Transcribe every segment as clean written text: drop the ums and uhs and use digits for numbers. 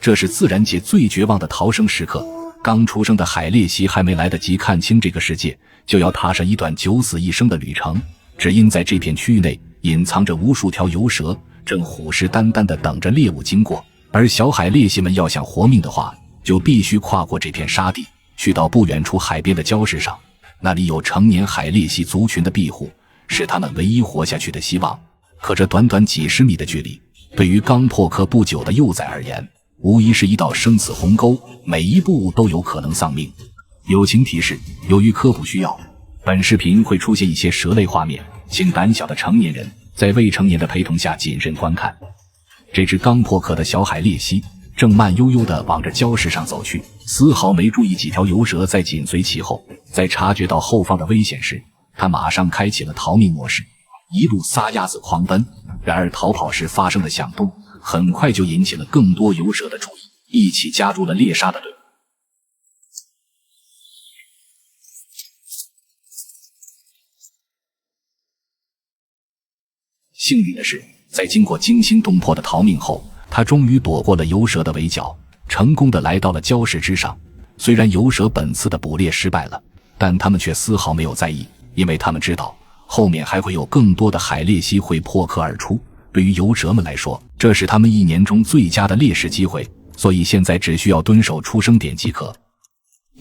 这是自然界最绝望的逃生时刻。刚出生的海鬣蜥还没来得及看清这个世界，就要踏上一段九死一生的旅程。只因在这片区域内隐藏着无数条游蛇，正虎视眈眈地等着猎物经过。而小海鬣蜥们要想活命的话，就必须跨过这片沙地，去到不远处海边的礁石上，那里有成年海鬣蜥族群的庇护，是他们唯一活下去的希望。可这短短几十米的距离，对于刚破壳不久的幼崽而言，无疑是一道生死鸿沟，每一步都有可能丧命。友情提示：由于科普需要，本视频会出现一些蛇类画面，请胆小的成年人在未成年的陪同下谨慎观看。这只刚破壳的小海鬣蜥正慢悠悠地往着礁石上走去，丝毫没注意几条游蛇在紧随其后。在察觉到后方的危险时，它马上开启了逃命模式，一路撒丫子狂奔。然而逃跑时发生的响动很快就引起了更多游蛇的注意，一起加入了猎杀的队伍。幸运的是，在经过惊心动魄的逃命后，他终于躲过了游蛇的围剿，成功地来到了礁石之上。虽然游蛇本次的捕猎失败了，但他们却丝毫没有在意，因为他们知道后面还会有更多的海鬣蜥会破壳而出。对于游蛇们来说，这是他们一年中最佳的猎食机会，所以现在只需要蹲守出生点即可。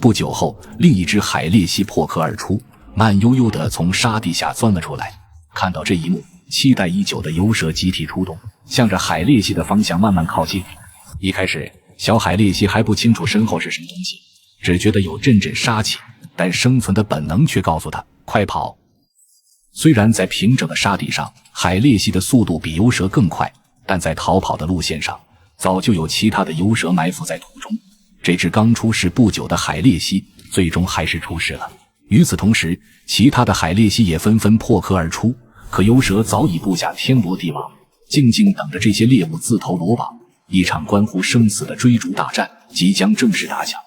不久后，另一只海鬣蜥破壳而出，慢悠悠地从沙地下钻了出来。看到这一幕，期待已久的游蛇集体出动，向着海鬣蜥的方向慢慢靠近。一开始，小海鬣蜥还不清楚身后是什么东西，只觉得有阵阵杀气，但生存的本能却告诉他快跑。虽然在平整的沙地上，海鬣蜥的速度比游蛇更快，但在逃跑的路线上，早就有其他的游蛇埋伏在途中。这只刚出世不久的海鬣蜥最终还是出世了。与此同时，其他的海鬣蜥也纷纷破壳而出，可游蛇早已布下天罗地网，静静等着这些猎物自投罗网。一场关乎生死的追逐大战即将正式打响。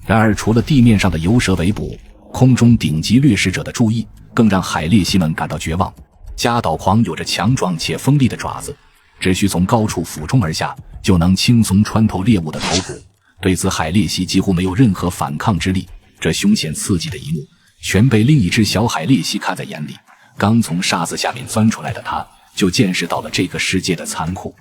然而除了地面上的游蛇围捕，空中顶级掠食者的注意更让海鬣蜥们感到绝望。加岛狂有着强壮且锋利的爪子，只需从高处俯冲而下，就能轻松穿透猎物的头骨。对此海鬣蜥几乎没有任何反抗之力。这凶险刺激的一幕全被另一只小海鬣蜥看在眼里，刚从沙子下面钻出来的它就见识到了这个世界的残酷。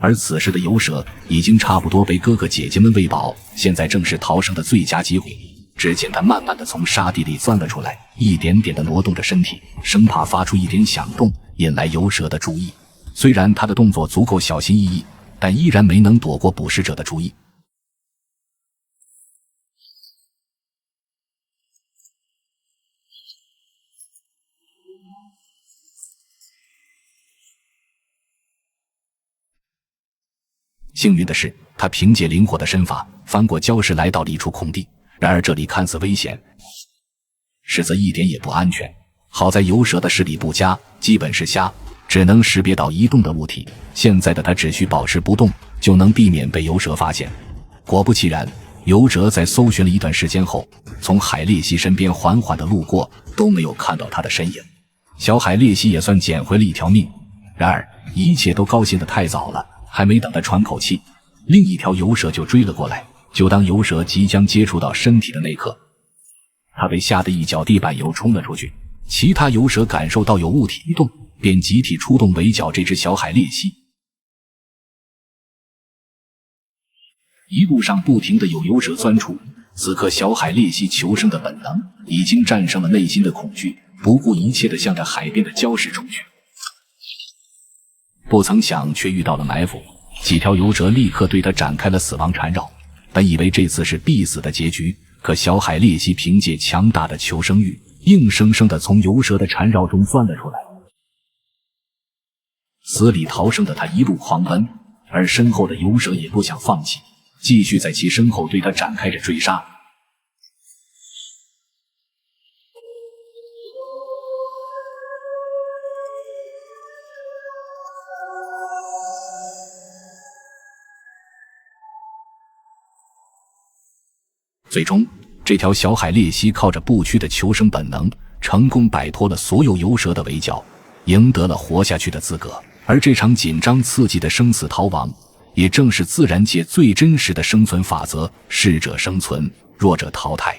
而此时的游蛇已经差不多被哥哥姐姐们喂饱，现在正是逃生的最佳机会。只见他慢慢地从沙地里钻了出来，一点点地挪动着身体，生怕发出一点响动引来游蛇的注意。虽然他的动作足够小心翼翼，但依然没能躲过捕食者的注意。幸运的是，他凭借灵活的身法翻过礁石来到了一处空地。然而这里看似危险，实则一点也不安全。好在游蛇的视力不佳，基本是瞎，只能识别到移动的物体。现在的他只需保持不动，就能避免被游蛇发现。果不其然，游蛇在搜寻了一段时间后，从海鬣蜥身边缓缓地路过，都没有看到他的身影。小海鬣蜥也算捡回了一条命。然而一切都高兴得太早了，还没等他喘口气，另一条游蛇就追了过来。就当游蛇即将接触到身体的那刻，他被吓得一脚地板油冲了出去。其他游蛇感受到有物体移动，便集体出动围剿这只小海鬣蜥。一路上不停地有游蛇钻出，此刻小海鬣蜥求生的本能已经战胜了内心的恐惧，不顾一切地向着海边的礁石冲去。不曾想却遇到了埋伏，几条游蛇立刻对他展开了死亡缠绕。本以为这次是必死的结局，可小海鬣蜥凭借强大的求生欲，硬生生地从游蛇的缠绕中钻了出来。死里逃生的他一路狂奔，而身后的游蛇也不想放弃，继续在其身后对他展开着追杀。最终，这条小海鬣蜥靠着不屈的求生本能，成功摆脱了所有游蛇的围剿，赢得了活下去的资格。而这场紧张刺激的生死逃亡，也正是自然界最真实的生存法则：适者生存，弱者淘汰。